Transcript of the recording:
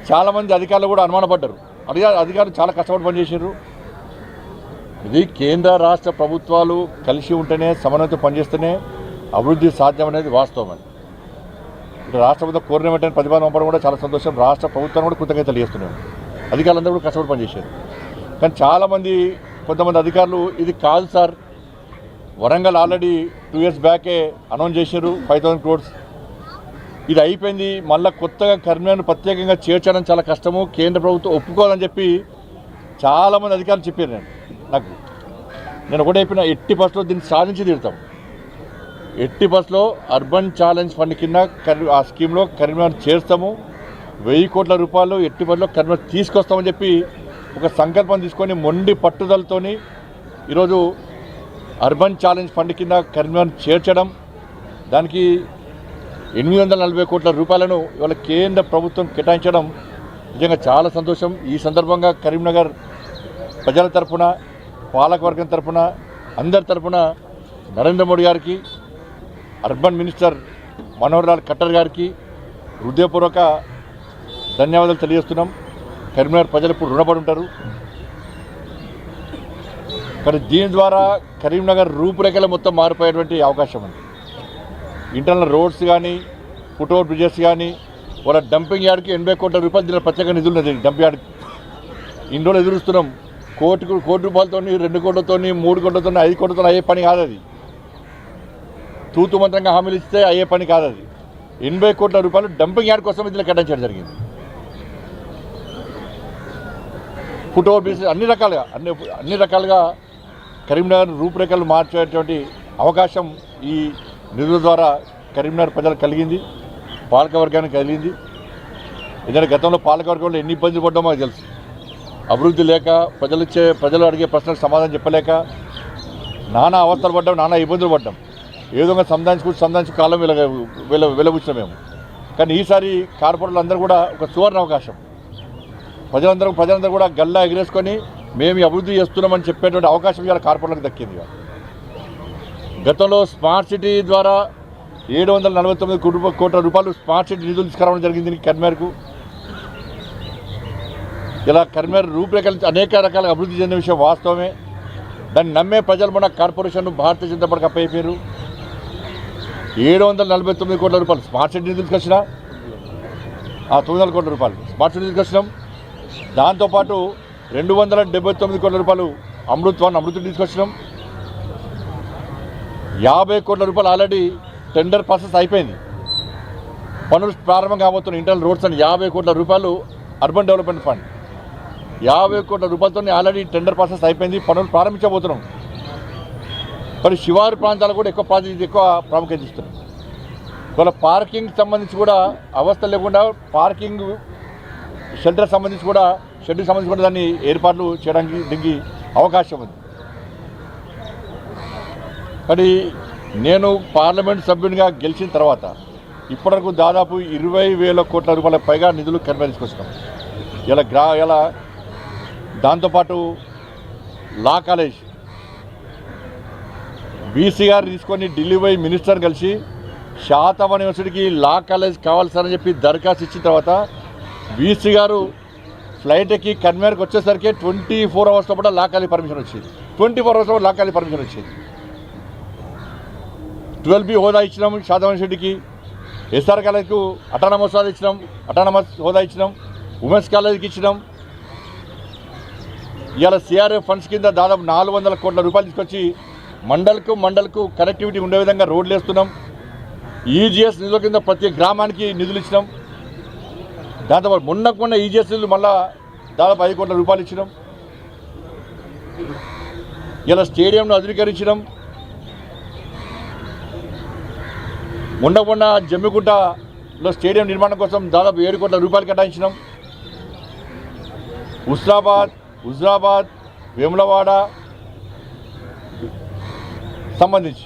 చాలామంది అధికారులు కూడా అనుమానపడ్డారు. అధికారులు చాలా కష్టపడి పనిచేశారు. ఇది కేంద్ర రాష్ట్ర ప్రభుత్వాలు కలిసి ఉంటేనే సమన్వయంతో పనిచేస్తేనే అభివృద్ధి సాధ్యం అనేది వాస్తవం. అని ఇక్కడ రాష్ట్ర ప్రభుత్వం కోరిన వెంటనే ప్రతిపాదన పంపడం కూడా చాలా సంతోషం. రాష్ట్ర ప్రభుత్వాన్ని కూడా కృతజ్ఞతలు చేస్తున్నాం. అధికారులందరూ కూడా కష్టపడి పనిచేశారు. కానీ కొంతమంది అధికారులు ఇది కాదు సార్, వరంగల్ ఆల్రెడీ 2 years బ్యాకే అనౌన్స్ చేశారు 5,000 crores, ఇది అయిపోయింది, మళ్ళీ కొత్తగా కరీంనగర్ను ప్రత్యేకంగా చేర్చడం చాలా కష్టము, కేంద్ర ప్రభుత్వం ఒప్పుకోవాలని చెప్పి చాలామంది అధికారులు చెప్పారు. నేను ఒకటే చెప్పిన, ఎట్టి బస్సులో దీన్ని సాధించి తీరుతాం. ఎట్టి బస్సులో అర్బన్ ఛాలెంజ్ ఫండ్ కింద ఆ స్కీమ్లో కరీంనగర్ చేర్స్తాము. 1000 కోట్ల రూపాయలు ఎట్టి బస్సులో కరీంనగర్ తీసుకొస్తామని చెప్పి ఒక సంకల్పం తీసుకొని మొండి పట్టుదలతోని ఈరోజు అర్బన్ ఛాలెంజ్ ఫండ్ కింద కరీంనగర్ చేర్చడం, దానికి 840 కోట్ల రూపాయలను ఇవాళ కేంద్ర ప్రభుత్వం కేటాయించడం నిజంగా చాలా సంతోషం. ఈ సందర్భంగా కరీంనగర్ ప్రజల తరఫున, పాలకవర్గం తరఫున, అందరి తరఫున నరేంద్ర మోడీ గారికి, అర్బన్ మినిస్టర్ మనోహర్ లాల్ ఖట్టర్ గారికి హృదయపూర్వక ధన్యవాదాలు తెలియజేస్తున్నాం. కరీంనగర్ ప్రజలు ఇప్పుడు రుణపడి ఉంటారు. కానీ దీని ద్వారా కరీంనగర్ రూపురేఖలు మొత్తం మారిపోయేటువంటి అవకాశం ఉంది. ఇంటర్నల్ రోడ్స్ కానీ, ఫుట్ఓవర్ బ్రిడ్జెస్ కానీ, వాళ్ళ డంపింగ్ యార్డ్కి 80 కోట్ల రూపాయలు దీనిలో ప్రత్యేక నిధులు ఉన్నది. డంపింగ్ యార్డ్ ఇన్ని రోజులు ఎదురుస్తున్నాం. కోటి రూపాయలతో, 2 కోట్లతో, 3 కోట్లతో, 5 కోట్లతో అయ్యే పని కాదు. అది తూతు మంత్రంగా హామీలు ఇస్తే అయ్యే పని కాదు. అది 80 కోట్ల రూపాయలు డంపింగ్ యార్డ్ కోసం ఇందులో కేటాయించడం జరిగింది. ఫుట్ఓవర్ బ్రిడ్జ్ అన్ని రకాలుగా కరీంనగర్ రూపురేఖలు మార్చేటువంటి అవకాశం ఈ నిధుల ద్వారా కరీంనగర్ ప్రజలకు కలిగింది, పాలకవర్గానికి కలిగింది. ఎందుకంటే గతంలో పాలకవర్గంలో ఎన్ని ఇబ్బందులు పడ్డామో మాకు తెలుసు. అభివృద్ధి లేక, ప్రజలు అడిగే ప్రశ్నలకు సమాధానం చెప్పలేక నానా అవస్థలు పడ్డాం, నానా ఇబ్బందులు పడ్డాం. ఏ విధంగా సంధానించుకు కాలం వెలబుచ్చాం మేము. కానీ ఈసారి కార్పొరేటర్లు అందరూ కూడా ఒక సువర్ణ అవకాశం. ప్రజలందరూ కూడా గల్లా ఎగిరేసుకొని మేము అభివృద్ధి చేస్తున్నామని చెప్పేటువంటి అవకాశం ఇవాళ కార్పొరేటర్లకు దక్కింది. గతంలో స్మార్ట్ సిటీ ద్వారా 749 కోట్ల రూపాయలు స్మార్ట్ సిటీ నిధులు తీసుకురావడం జరిగింది కరీంనగర్కు. ఇలా కరీంనగర్ రూపురేఖలు అనేక రకాల అభివృద్ధి చెందిన విషయం వాస్తవమే. దాన్ని నమ్మే ప్రజలు మన కార్పొరేషన్ భారతీయ జనతా పార్టీకి అప్పయిపోయారు. 749 కోట్ల రూపాయలు స్మార్ట్ సిటీ నిధులు తీసుకొచ్చిన, 900 కోట్ల రూపాయలు స్మార్ట్ సిటీ తీసుకొచ్చినాం. దాంతోపాటు 279 కోట్ల రూపాయలు అమృతుడు తీసుకొచ్చినాం. 50 కోట్ల రూపాయలు ఆల్రెడీ టెండర్ ప్రాసెస్ అయిపోయింది, పనులు ప్రారంభం కాబోతున్నాయి. ఇంటర్నల్ రోడ్స్ అని 50 కోట్ల రూపాయలు అర్బన్ డెవలప్మెంట్ ఫండ్, 50 కోట్ల రూపాయలతో ఆల్రెడీ టెండర్ ప్రాసెస్ అయిపోయింది, పనులు ప్రారంభించబోతున్నాం. మరి శివారు ప్రాంతాలు కూడా ఎక్కువ ప్రాముఖ్యత ఇస్తున్నాం. ఇవాళ పార్కింగ్ సంబంధించి కూడా అవస్థ లేకుండా పార్కింగ్ షెల్టర్ సంబంధించి కూడా దాన్ని ఏర్పాట్లు చేయడానికి దీనికి అవకాశం ఉంది. కానీ నేను పార్లమెంట్ సభ్యునిగా గెలిచిన తర్వాత ఇప్పటివరకు దాదాపు 20,000 కోట్ల రూపాయల పైగా నిధులు కరీంనగర్ తీసుకొచ్చినాం. ఇలా దాంతోపాటు లా కాలేజ్ బీసీ గారు తీసుకొని ఢిల్లీ పోయి మినిస్టర్ కలిసి శాతవాహన యూనివర్సిటీకి లా కాలేజ్ కావాల్సని చెప్పి దరఖాస్తు ఇచ్చిన తర్వాత బీసీ గారు ఫ్లైట్ ఎక్కి కరీంనగర్కి వచ్చేసరికి 24 hours లోపల లా కాలేజ్ పర్మిషన్ వచ్చేది. 24 hours లోపల లా కాలేజ్ పర్మిషన్ వచ్చేది. 12B హోదా ఇచ్చినాం శాతవాహన యూనివర్సిటీకి. ఎస్ఆర్ కాలేజ్కు అటానమస్ హోదా ఇచ్చినాం. ఉమెన్స్ కాలేజీకి ఇచ్చినాం. ఇవాళ సిఆర్ఎఫ్ ఫండ్స్ కింద దాదాపు 400 కోట్ల రూపాయలు తీసుకొచ్చి మండల్కు కనెక్టివిటీ ఉండే విధంగా రోడ్లు వేస్తున్నాం. ఈజీఎస్ నిధుల కింద ప్రతి గ్రామానికి నిధులు ఇచ్చినాం. దాంతోపాటు మొన్న ఈజీఎస్ నిధులు మళ్ళా దాదాపు 5 కోట్ల రూపాయలు ఇచ్చినాం. ఇలా స్టేడియంను అధునీకరించడం, మొన్న జమ్మికుంటలో స్టేడియం నిర్మాణం కోసం దాదాపు 7 కోట్ల రూపాయలు కేటాయించినాం. హుజరాబాద్, వేములవాడ సంబంధించి